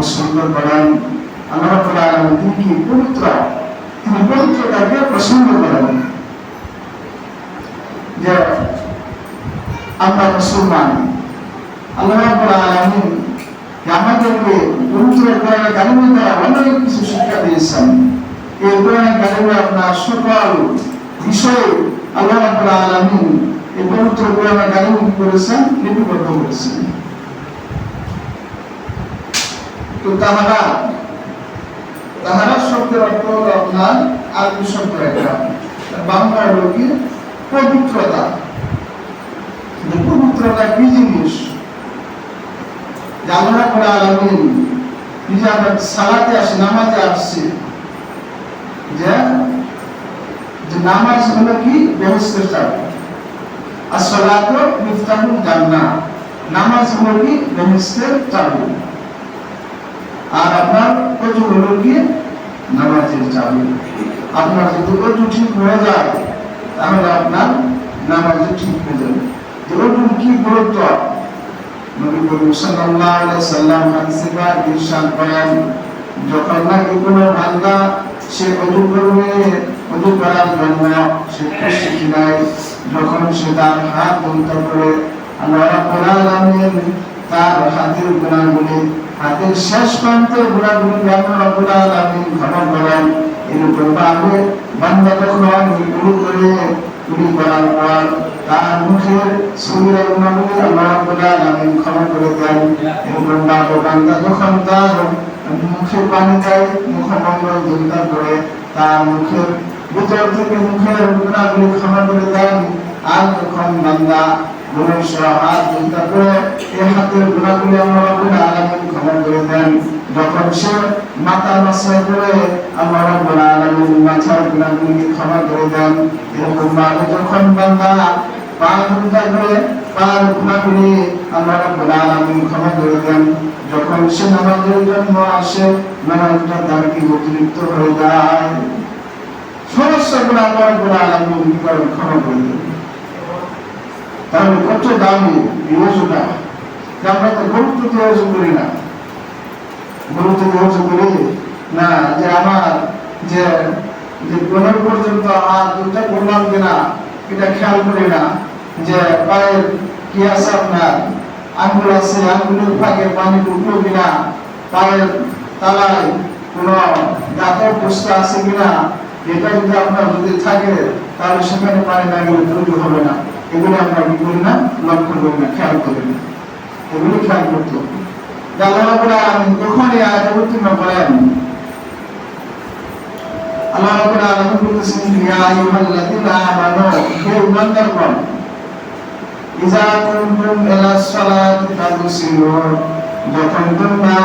পছন্দ করেন। আল্লাহ রাব্বুল আলামিন তিনি কি পবিত্র, তিনি পবিত্রতাকে পছন্দ করেন। যে আমরা মুসলমান, আল্লাহ রাব্বুল আলামিন আমাদেরকে পবিত্র কোরআন কারিমের দ্বারা অনেক কিছু শিক্ষা দিয়েছেন। এই কোরআন কারিমে আপনার সকল বিষয়ে আল্লাহ রাব্বুল আলামিন এই পবিত্র কোরআন কারিম কি করেছেন, লিপিবদ্ধ করেছেন। তো তাহারা শব্দের অর্থ হলো আপনার আরবি শব্দ একটা, বাংলা হলো কি পবিত্রতা। পবিত্রতা কি জিনিস? আল্লাহ রাব্বুল আলামিন নিজে আমরা সালাতে আসি, নামাজে আসছি, যে নামাজ হলো কি বেহেশতের চাবি। as-salatu মিফতাহুল জান্নাহ, নামাজ হলো কি বেহেশতের চাবি। আর আপনার ওযু হলো কি নামাজের চাবি। আপনার যদি ওযু ঠিক হয়ে যায় তাহলে আপনার নামাজ ঠিক হয়ে যাবে। তো ওযুর কি গুরুত্ব? নবী করিম সাল্লাল্লাহু আলাইহি ওয়াসাল্লাম হাদিসে পাক ইরশাদ করেন, যখন নাকি কোনো বান্দা সে ওযু করবে, ওযু করার জন্য সে প্রস্তুতি নেয়, যখন সে তার হাত ধুতে করে আল্লাহ রাব্বুল আলামিন তার হাতের গুনাহগুলি, হাতের শেষ প্রান্তের গুনাহগুলি আল্লাহ রাব্বুল আলামিন ক্ষমা করেন। এরকম ভাবে বান্দা যখন ওযু করে উনি করার পর তার মুখের শরীরের গুনাহগুলি আল্লাহ রাব্বুল আলামিন ক্ষমা করে দেন। এরকম ভাবে বান্দা যখন তার মুখে পানি দেয়, মুখমণ্ডল ধুতে করে তার মুখের ভিতর থেকে মুখের গুনাহগুলি ক্ষমা করে দেন। আর যখন বান্দা গুনাহ হাত ধুতে করে এই হাতের গুনাহগুলি আল্লাহ রাব্বুল আলামিন ক্ষমা করে দেন। যখন সে মাথা মাসা করে আল্লাহ রাব্বুল আলামিন মাথার গুনাহগুলি ক্ষমা করে দেন। এরকম ভাবে যখন বান্দা পা ধুতে করে পার গুনাহগুলি আল্লাহ রাব্বুল আলামিন ক্ষমা করে দেন। যখন সে নামাজের জন্য আসে, নামাজটা তার কি অতিরিক্ত হয়ে যায়, সমস্ত গুনাহ আল্লাহ রাব্বুল আলামিন ক্ষমা করে দেন। তাহলে কত দামি এই ওযুটা! আমরা তো গুরুত্ব দিয়ে ওযু করি না, গুরুত্ব দিয়ে ওযু করি না, যে আমার যে কোমর পর্যন্ত হাত দুটা করলাম কিনা এটা খেয়াল করি না, যে পায়ের কি আছে, আপনার আঙ্গুল আছে, আঙ্গুলের ফাঁকে পানি ঢুকলো কিনা, পায়ের তালায় কোনো দাঁতের বস্তু আছে কিনা, এটা যদি আপনার যদি থাকে তাহলে সেখানে পানি না গেলে ওযু হবে না। এগুলো আমরা কি করি না, লক্ষ্য করি না, খেয়াল করি না। এগুলো খেয়াল করতে হবে। আল্লাহ রাব্বুল আলামিন যখন এই আয়াত অবতীর্ণ করেন, আল্লাহ রাব্বুল আলামিন বলতেছেন, ইয়া আইয়ুহাল্লাযীনা আমানু, হে ঈমানদারগণ, ইযা কুনতুম ইলাস সালাতি ফাগসিলু, যখন তোমরা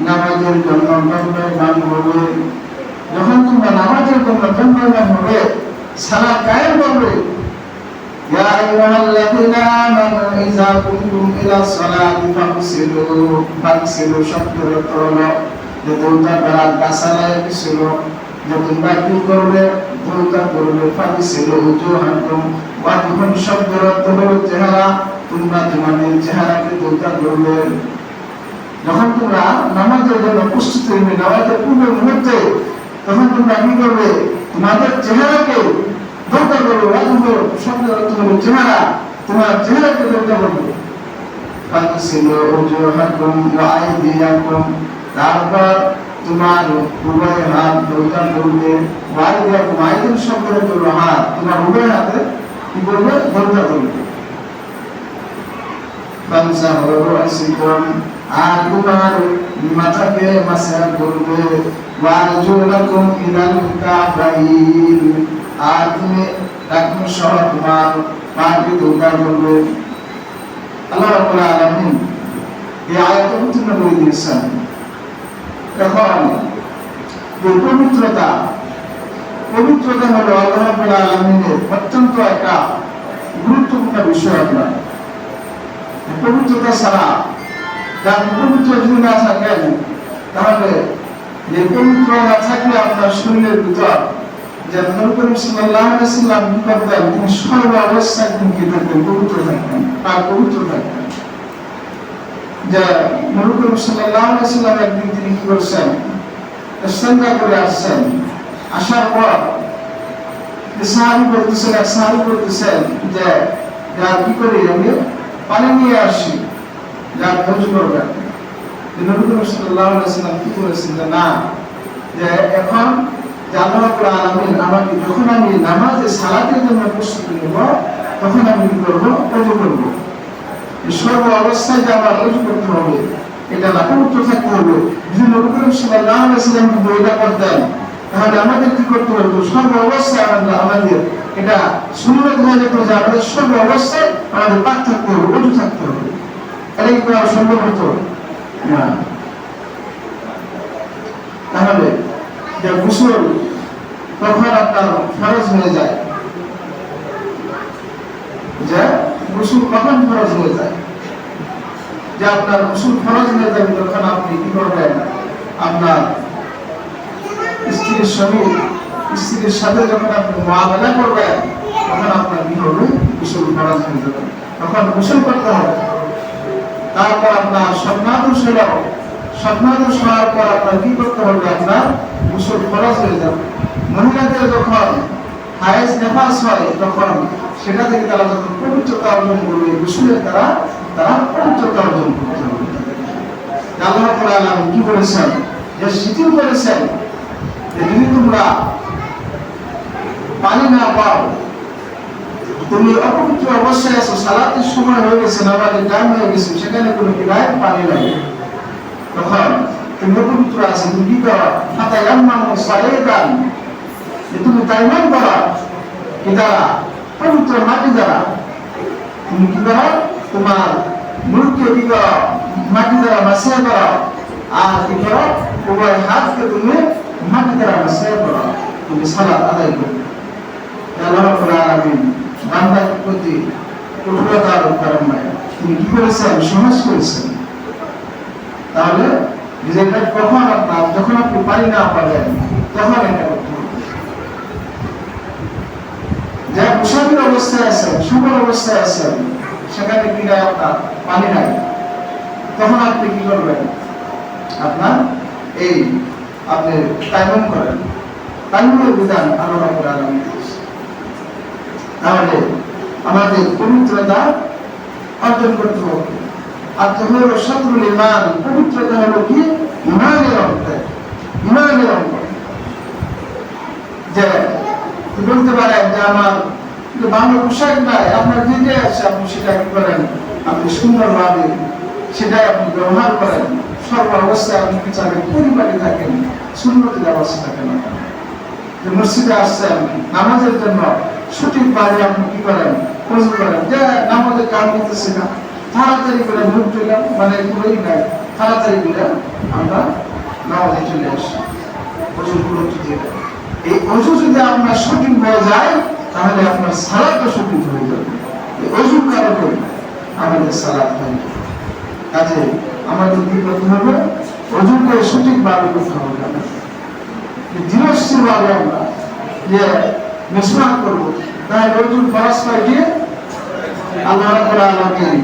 নামাজের জন্য দণ্ডায়মান হবে, যখন তোমরা নামাজের জন্য দণ্ডায়মান হবে, সালাত কায়েম করবে। ইয়া আইয়ুহাল্লাযীনা আমানু ইযা কুনতুম ইলাস সালাতি ফাগসিলু শব্দের অর্থ হলো যে তোমরা গাছালায় ছিল, যে তোমরা কি করবে, তোমরা করবে ফাগসিলু উজুহাকুম, ওয়াজহুন শব্দের অর্থ হলো চেহারা, তোমরা তোমাদের চেহারাকে তোমরা করবে। যখন তোমরা নামাজের জন্য প্রস্তুত হবে, নামাজের পূর্ব মুহূর্তে, তখন তোমরা কি করবে, তোমাদের চেহারাকে ধোঁকা করবে। ওয়াজহুন শব্দের অর্থ হলো চেহারা, তোমার চেহারাকে ধোঁকা করবে। ফাগসিলু উজুহাকুম ওয়া আইদিয়াকুম, তারপর তোমার উভয় হাত ধোঁকা করবে। ওয়াইদিয়াকুম, আইদিন শব্দের অর্থ হলো হাত, তোমার উভয় হাতে কি করবে, ধোঁকা করবে। ফামসাহু রাসিকুম, আর তোমার মাথাকে মাসাজ করবে। ওয়ারজুলাকুম ইলাল কাবাইন, আর তুমি এখন সহ তোমার পাকে ধোঁকা করবে। আল্লাহ রাব্বুল আলামিন এই আয়াত অবতীর্ণ করে দিয়েছেন। এখন এই পবিত্রতা হলো আল্লাহ রাব্বুল আলামিনের অত্যন্ত একটা গুরুত্বপূর্ণ বিষয়। আপনার পবিত্রতা ছাড়া, যার পবিত্র যদি না থাকেন, তাহলে যে পবিত্র না থাকলে আপনার শরীরের ভিতর, যে নবী করিম সাল্লাল্লাহু আলাইহি ওয়াসাল্লাম কি করতেন, তিনি সর্ব অবস্থায় তিনি কি থাকতেন, পবিত্র থাকতেন, তার পবিত্র থাকতেন। যে নবী করিম সাল্লাল্লাহু আলাইহি ওয়াসাল্লাম একদিন তিনি কি করছেন, ইস্তেঞ্জা করে আসছেন। আসার পর সাহাবী বলতেছেন যে যা কি করি আমি পানি নিয়ে আসি, যা খোঁজ করবেন। নবী করিম সাল্লাল্লাহু আলাইহি ওয়াসাল্লাম কি করেছেন যে না, যে এখন যে আল্লাহ রাব্বুল আলামিন আমাকে যখন আমি নামাজে সালাতের জন্য প্রস্তুতি নেব তখন আমি কি করব, ওযু করব। সর্ব অবস্থায় যে আমার ওযু করতে হবে এটা না, পবিত্র থাকতে হবে। যদি নবী করিম সাল্লাল্লাহু আলাইহি ওয়াসাল্লাম বইটা করতেন তাহলে আমাদের কি করতে হবে, সর্ব অবস্থায় আমাদের এটা সুন্নাত হয়ে যেত যে আমাদের সর্ব অবস্থায় আমাদের পাক থাকতে হবে, ওযু থাকতে হবে। এটা কি করা সম্ভব হতো না। তাহলে যে গোসল তখন আপনার ফরজ হয়ে যায়, যে গোসল কখন ফরজ হয়ে যায়, যে আপনার গোসল ফরজ হয়ে যাবে তখন আপনি কি করবেন, আপনার স্ত্রীর সাথে যখন আপনি মুআমালা করবেন তখন আপনার কি হবে, গোসল ফরজ হয়ে যাবে, তখন গোসল করতে হবে। তারপর আপনার স্বপ্নাদোষ হওয়ার পর আপনার কি করতে হবে, আপনার গোসল ফরজ হয়ে যাবে। মহিলাদের যখন হায়েজ নেফাস হয় তখন সেটা থেকে তারা যখন পবিত্রতা অর্জন করবে, গোসলের দ্বারা তারা পবিত্রতা অর্জন করতে হবে। আল্লাহ রাব্বুল আলামিন কি বলেছেন, যে শিথিল করেছেন যে যদি তোমরা পানি না পাও, তুমি অপবিত্র অবস্থায় আছো, সালাতের সময় হয়ে গেছে, নামাজের টাইম হয়ে গেছে, সেখানে কোনো কিনায় পানি নাই, তখন তুমি অপবিত্র আছো, তুমি কি করো, ফাতায়াম্মামু সাঈদান, যে তুমি তাইমাম করো কি দ্বারা, পবিত্র মাটি দ্বারা, তুমি কি করো, তোমার মুখকে কি করো, মাটি দ্বারা মাসা করো, আর কি করো, উভয় হাতকে তুমি মাটি দ্বারা মাসা করো, তুমি সালাত আদায় করো। আল্লাহ রাব্বুল আলামিন বান্দার প্রতি কঠোরতা আরোপ করেন নাই, তিনি কি করেছেন, সহজ করেছেন। তাহলে যেটা কখন আপনার, যখন আপনি পানি না পাবেন তখন এটা করতে হবে। যা মুসাফির অবস্থায় আছেন, সফর অবস্থায় আছেন, সেখানে কি নাই, আপনার পানি নাই, তখন আপনি কি করবেন, আপনার এই আপনি তায়াম্মুম করেন। তায়াম্মুমের বিধান আল্লাহ রাব্বুল আলামিন। তাহলে আমাদের পবিত্রতা অর্জন করতে হবে। আর যখন শত্রুল ঈমান, পবিত্রতা হলো কি, ঈমানের অঙ্গ, ঈমানের অঙ্গ। যে বলতে পারেন যে আমার বাংলা পোশাক নাই, আপনার যেটা আছে আপনি সেটা কি করেন, আপনি সুন্দরভাবে সেটাই আপনি ব্যবহার করেন। সর্ব অবস্থায় আপনি কি চাবেন, পরিবারে থাকেন, সুন্নতের অবস্থা থাকেন না। যে মসজিদে আসছেন নামাজের জন্য, সঠিকভাবে আপনি কি করেন, ওযু করেন। যে নামাজের কাজ করতেছি না, তাড়াতাড়ি করে মুখ ধুলাম, মানে পুরোই নাই, তাড়াতাড়ি করে আমরা নামাজে চলে আসি, ওযুর গুরুত্ব দিয়ে। এই ওযু যদি আপনার সঠিক হয়ে যায় তাহলে আপনার সালাতও সঠিক হয়ে যাবে। এই ওযুর কারণে আমাদের সালাত হয়। কাজে আমাদের কি করতে হবে, ওযুকে সঠিকভাবে করতে হবে। দৃঢ়স্থিরভাবে আমরা যে মিসওয়াক করব, তাই ওযুর ফরজ কয়টি আল্লাহ রাব্বুল আলামিন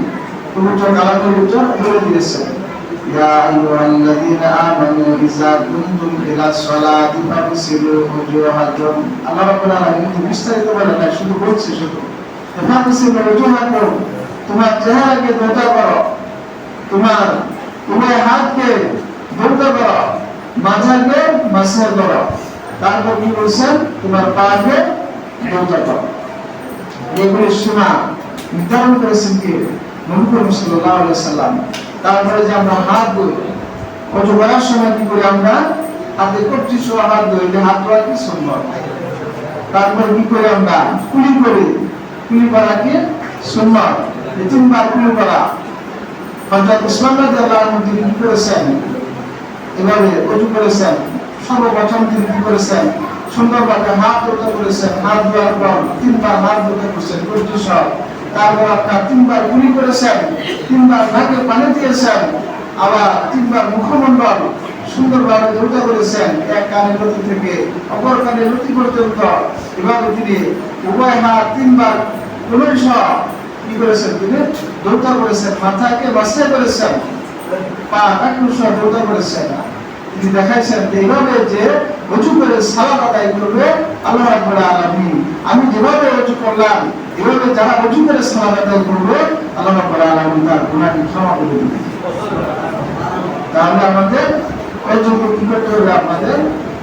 পবিত্র কালামের ভিতর বলে দিয়েছেন। ইয়া আইয়ুহাল্লাযীনা আমানু ইযা কুনতুম ইলাস সালাতি ফাগসিলু ওজুহাকুম। আল্লাহ রাব্বুল আলামিন বিস্তারিত বলেন না, শুধু বলছে শুধু ফাগসিলু ওজুহাকুম, তোমার চেহারাকে ধৌত করো, তোমার উভয় হাতকে ধৌত করো, মাথাকে মাসা করো, তারপর কি বলছেন, তোমার পাকে ধৌত করো। এগুলির সীমা নির্ধারণ করেছেন কি, নবী করিম সাল্লাল্লাহু আলাইহি ওয়াসাল্লাম। তারপরে যে আমরা হাত ধুই, ওযু করার সময় কি করি, আমরা হাতে কবজি সহ হাত ধুই, যে হাত ধোয়া কি সুন্নাত। তারপর কি করি, আমরা কুলি করি, কুলি করা কি সুন্নাত, তিনবার কুলি করা। হযরত উসমান রাদিয়াল্লাহু আনহু তিনি কি করেছেন, এভাবে ওযু করেছেন। সর্বপ্রথম তিনি কি করেছেন, সুন্দরভাবে হাত ধুতে করেছেন, হাত ধোয়ার পর তিনবার হাত ধুতে করেছেন কবজি সহ। তারপর আপনার তিনবার কুলি করেছেন, তিনবার নাকে পানি দিয়েছেন, আবার তিনবার মুখমণ্ডল সুন্দরভাবে ধৌত করেছেন, এক কানের লতি থেকে অপর কানের লতি পর্যন্ত। এভাবে তিনি উভয় হাত তিনবার কুলি সহ কি করেছেন, তিনি ধৌত করেছেন, মাথাকে মাসা করেছেন। পা কাটুর সহ রোজা করেছে না, তিনি দেখাইছেন এইভাবে যে ওযু করে সালাত আদায় করবে আল্লাহ রাব্বুল আলামিন, আমি যেভাবে ওযু করলাম এভাবে যারা ওযু করে সালাত আদায় করবে আল্লাহ রাব্বুল আলামিন তার গুনাহকে ক্ষমা করে দিবেন। তাহলে আমাদের ওযুকে কি করতে হবে? আমাদের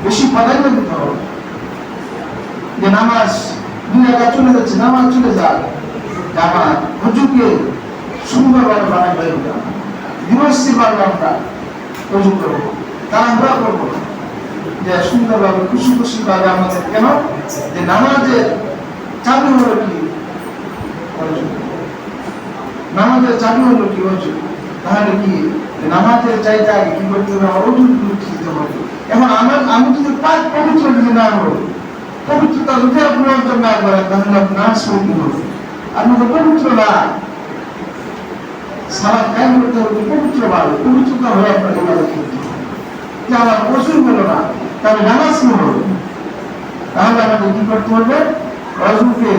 বেশি প্রাধান্য দিতে হবে। যে নামাজ 2 রাকাত চলে যাচ্ছে, নামাজ চলে যাক, আমার ওযুকে সুন্দরভাবে বানাই দেব, বিনষ্টিভাবে আমরা ওযু করবো, তাড়াহুড়া করবো যে সুন্দরভাবে খুশি খুশি ভাবে আমাদের। কেন? যে নামাজের চাবি হলো কি? ওযু। নামাজের চাবি হলো কি? ওযু। তাহলে কি নামাজের চাইতে আগে কি করতে হবে? আমার ওযু দিতে হবে। এখন আমি যদি পাক পবিত্র যদি না হই, পবিত্রতা যদি আপনি অর্জন না করেন, তাহলে আপনার সহি হবে। আপনি তো পবিত্র না, সালাত কায়েম করতে হবে পবিত্রভাবে, পবিত্রতা হয়ে আপনার ইবাদত করতে হবে। যে আমার ওযু হলো না, তাহলে নামাজ কি হবে? তাহলে আমাদের কি করতে হবে? ওযুকে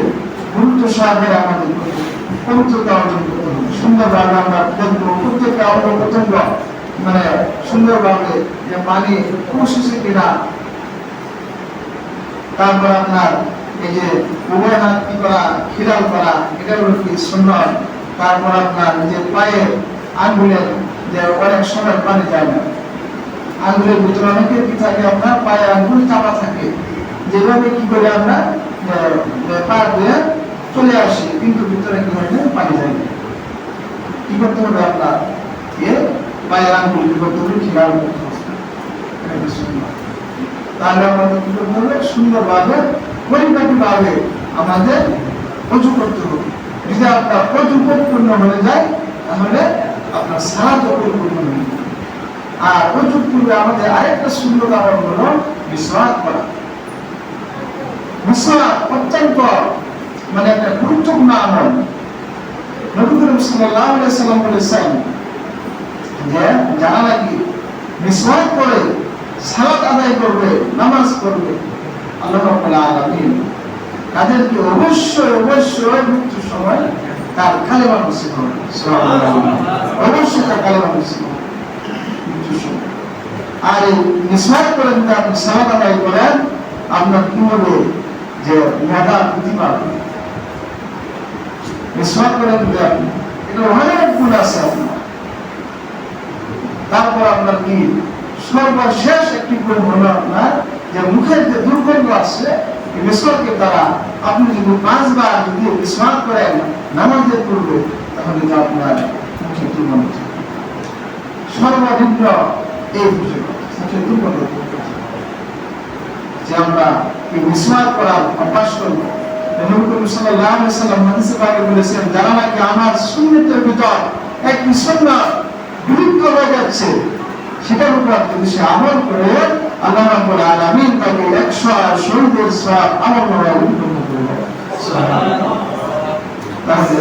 গুরুত্ব সহকারে আমাদের পবিত্রতা অর্জন করতে হবে। সুন্দরভাবে আমরা দেখবো প্রত্যেকটা অঙ্গ প্রত্যঙ্গ মানে সুন্দরভাবে যে পানি পৌঁছেছে কিনা। তারপর আপনার এই যে উভয় হাত কি করা, খিলাল করা, এটা হলো কি সুন্নাত। তারপর আপনার যে পায়ের আঙ্গুলের যে অনেক সময় পানি যায় না, আঙ্গুলের ভিতরে অনেকের কি থাকে, আপনার পায়ের আঙ্গুল চাপা থাকে, যেভাবে কি করে আমরা পা দিয়ে চলে আসি, কিন্তু ভিতরে কি হয় না, পানি যায় না। কি করতে হবে? আপনার পায়ের আঙ্গুল কি করতে হবে? খিলাল করতে হবে। এটা সুন্নাত। তাহলে আমাদের কি করতে হবে? সুন্দরভাবে পরিপাটিভাবে আমাদের ওযু করতে হবে। যদি আপনার ওযু পরিপূর্ণ হয়ে যায়, তাহলে আপনার সালাতও পরিপূর্ণ হয়ে যাবে। আর ওযু পূর্বে আমাদের আরেকটা সুন্দর আমল হলো মিসওয়াক করা। মিসওয়াক অত্যন্ত মানে একটা গুরুত্বপূর্ণ আমল। নবী করিম সাল্লাল্লাহু আলাইহি ওয়াসাল্লাম বলেছেন যে যারা নাকি মিসওয়াক করে সালাত আদায় করবে, নামাজ পড়বে, আল্লাহ রাব্বুল আলামিন তাদেরকে অবশ্যই অবশ্যই মৃত্যুর সময় তার কালেমা নসিব হবে। সুবহানাল্লাহ, অবশ্যই তার কালেমা নসিব হবে মৃত্যুর সময়। আর এই মিসওয়াক করে যদি আপনি সালাত আদায় করেন, আপনার কি হবে? যে মেধা বৃদ্ধি পাবে। মিসওয়াক করে যদি আপনি, এটা অনেক গুণ আছে আপনার। তারপর আপনার কি সর্বশেষ একটি গুণ হলো আপনার যে মুখের যে দুর্গন্ধ আছে, এই মিসওয়াকের দ্বারা আপনি যদি 5 বার যদি মিসওয়াক করেন নামাজের পূর্বে, তাহলে আপনার মুখে দুর্গন্ধ সর্বনিম্ন এই মুখে দুর্গন্ধ যে আমরা এই মিসওয়াক করার অভ্যাস করব। নবী করিম সাল্লাল্লাহু আলাইহি ওয়াসাল্লাম হাদিসে পাকে বলেছেন, যারা নাকি আমার সুন্নতের ভিতর একটি সুন্নাত বিলুপ্ত হয়ে যাচ্ছে, সেটার উপর যদি সে আমল করে, আল্লাহ রাব্বুল আলামিন তাকে 100 শহীদের সওয়াব আমল করে উৎপন্ন করবেন। সুবহানাল্লাহ। তাহলে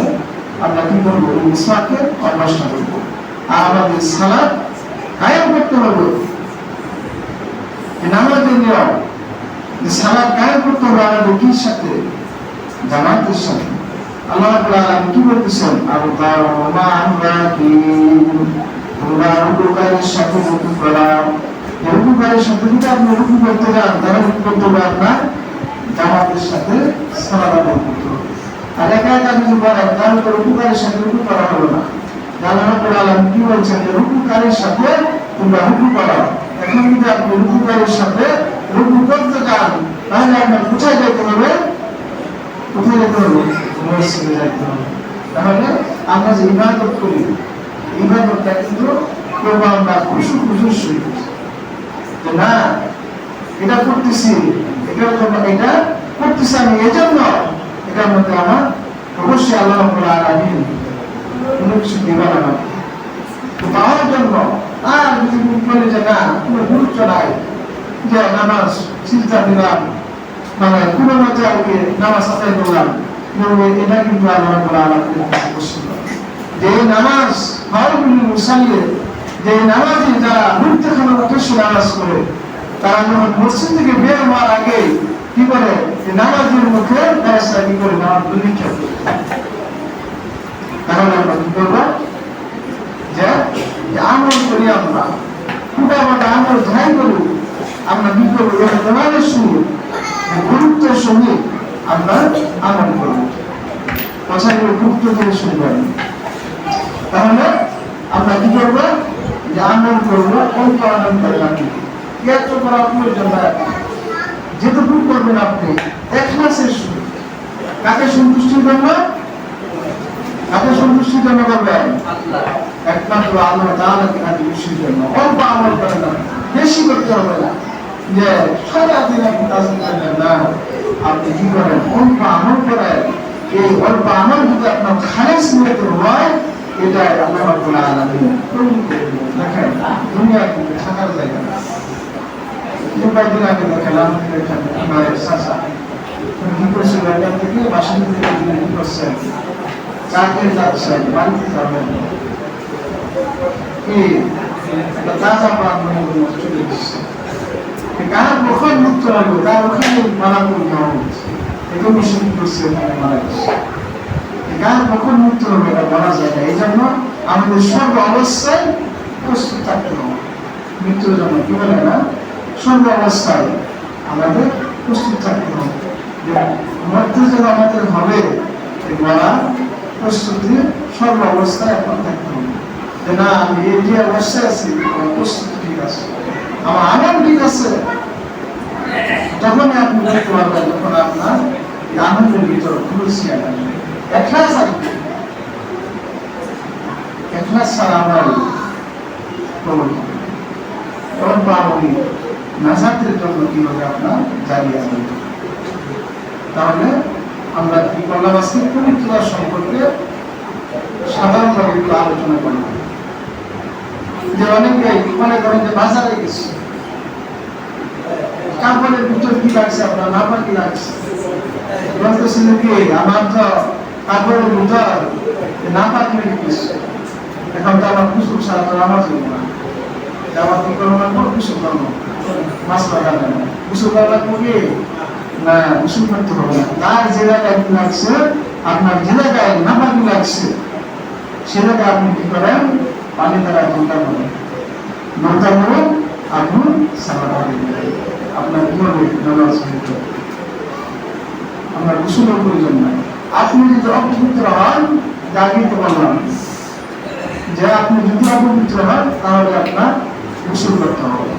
আমরা কি করব? এই মিসওয়াকের অভ্যাসটা করব। আর আমাদের সালাত কায়েম করতে হবে। এই নামাজের নিয়ম, এই সালাত কায়েম করতে হবে আমাদের কি সাথে? জামাতের সাথে। আল্লাহ রাব্বুল আলামিন কি বলতেছেন? আবু তাওমা রাকিব, তোমরা রুকুকারীর সাথে রুকু করা। রুকুকারীর সাথে যদি আপনি রুকু করতে যান, তাহলে কি করতে হবে? আপনার জামাতের সাথে সালাত আদায় করতে হবে। আর একা একা যদি করেন, তাহলে তো রুকুকারীর সাথে রুকু করা হলো না। আল্লাহ রাব্বুল আলামিন কি বলছেন? যে রুকুকারীর সাথে তোমরা রুকু করো। এখন যদি আপনি রুকুকারীর সাথে রুকু করতে যান, তাহলে আপনার কোথায় যেতে হবে? কোথায় যেতে হবে? মসজিদে যেতে হবে। তাহলে আমরা যে ইবাদত করি, ইবাদতটা কিন্তু করবো আমরা খুশি খুশির সহিত, যে না এটা করতেছি, এটা করতেছি আমি এজন্য, এটার মধ্যে আমার অবশ্যই আল্লাহ রাব্বুল আলামিন কোনো কিছু দিবেন আমাকে পাওয়ার জন্য। আর যদি বলে যে না, কোনো গুরুত্ব নাই, যে নামাজ চিন্তা দিলাম, মানে কোনো মতে আমাকে নামাজ আদায় করলাম, এটা কিন্তু আল্লাহ রাব্বুল আলামিনের কাছে পছন্দ। যে নামাজ ফাউলুল মুসাল্লি, যে নামাজি যারা মুক্তখানা উদ্দেশ্য নামাজ করে, তারা যখন মসজিদ থেকে বের হওয়ার আগে কি করে? যে নামাজের মুখে ফেরেশতা কি করে? নামাজ নিক্ষেপ করে। তাহলে আমরা কি করবো? যে ইমানের সঙ্গে গুরুত্বের সঙ্গে আমরা আমল করব। কথাগুলো গুরুত্ব দিয়ে শুনবেন। তাহলে আমরা কি করবো? যে আমল করবো, অল্প আমল করেন আপনি। এত করা প্রয়োজন না, যেটুকু করবেন আপনি ইখলাসের সঙ্গে। কাকে সন্তুষ্টির জন্য? কাকে সন্তুষ্টির জন্য করবেন? একমাত্র আল্লাহ তাআলাকে খুশির জন্য। অল্প আমল করেন না, বেশি করতে হবে না। যে সারাদিন আপনি কাজ করবেন না, আপনি কি করেন? অল্প আমল করেন। এই অল্প আমল যদি আপনার খালেস নিয়তে হয়, এটাই আল্লাহ রাব্বুল আলামিন কবুল করবেন। দেখেন দুনিয়া কিন্তু থাকার জায়গা না। কয়েকদিন আগে দেখলাম এখানে আমার চাচা কি করছে, বাইরে থেকে বাসন থেকে কি করছেন, চাকরি যাচ্ছেন, বাড়িতে যাবেন, কি তাজা পান চলে দিচ্ছে। কার কখন মৃত্যু হবে, তার ওখানে মারা করতে হবে, এটা মুসলিম করছে, মারা গেছে। কার কখন মৃত্যু হবে এটা বলা যায় না। এই জন্য আমাদের সর্ব অবস্থায় প্রস্তুত থাকতে হবে মৃত্যুর জন্য। কি বলে না, সর্ব অবস্থায় আমাদের প্রস্তুত থাকতে হবে। মৃত্যু যেন আমাদের হবে বলা প্রস্তুতি সর্ব অবস্থায় এখন থাকতে হবে। যে না, আমি এই যে অবস্থায় আছি, আমার প্রস্তুতি ঠিক আছে, আমার আমল ঠিক আছে, তখনই আপনি দেখতে পারবেন যখন আপনার আনন্দের ভিতরে খুলছি ইখলাস আসবে। ইখলাস ছাড়া আমল করুন তখন পাবনি নাজাতের জন্য কিভাবে আপনার জারি আছে। তাহলে আমরা কি করলাম? আজকে পবিত্রতা সম্পর্কে সাধারণভাবে একটু আলোচনা করলাম। যে অনেকে মনে করেন যে বাজারে গেছে, কাপড়ের ভিতর কি লাগছে, আপনার নাপা কি লাগছে, বলতেছিল কি আমার তো কাপড়ের ভিতর নাপা কিনে গেছে, এখন তো আমার কুসুম ছাড়া তো আমার জন্য না, আমার কি করবো না, কুসুম করবো, মাছ লাগাবে না, কুসুম লাগাবো কি না, কুসুম করতে হবে না। তার যে জায়গায় কি লাগছে, আপনার যে জায়গায় নাপা কি লাগছে, সে জায়গায় আপনি কি করেন? পানি দ্বারা ঘন্টা করেন, ঘন্টা করে আপনি সালাদ আদায় আপনার কি হবে? নামাজ পড়তে আপনার গোসলের প্রয়োজন নাই। আপনি যদি অপবিত্র হন, আগেই তো বললাম যে আপনি যদি অপবিত্র হন, তাহলে আপনার গোসল করতে হবে।